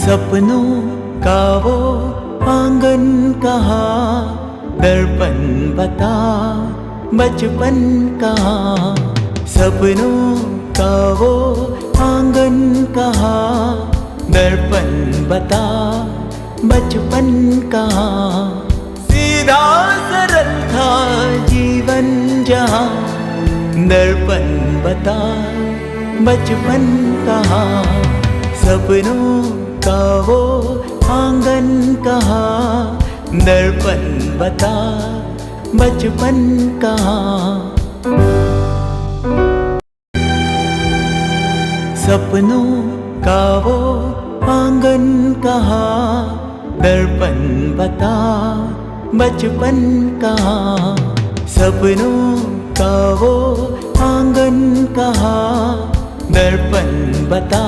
सपनों का वो आंगन कहाँ, दर्पण बता बचपन कहाँ। सपनों का वो आंगन कहाँ, दर्पण बता बचपन कहाँ। सीधा सरल था जीवन जहाँ, दर्पण बता बचपन कहाँ। सपनों का वो आंगन कहाँ, दर्पण बता बचपन कहाँ। सपनों का वो आंगन कहाँ, दर्पण बता बचपन कहाँ। सपनों का वो आंगन कहाँ, दर्पण बता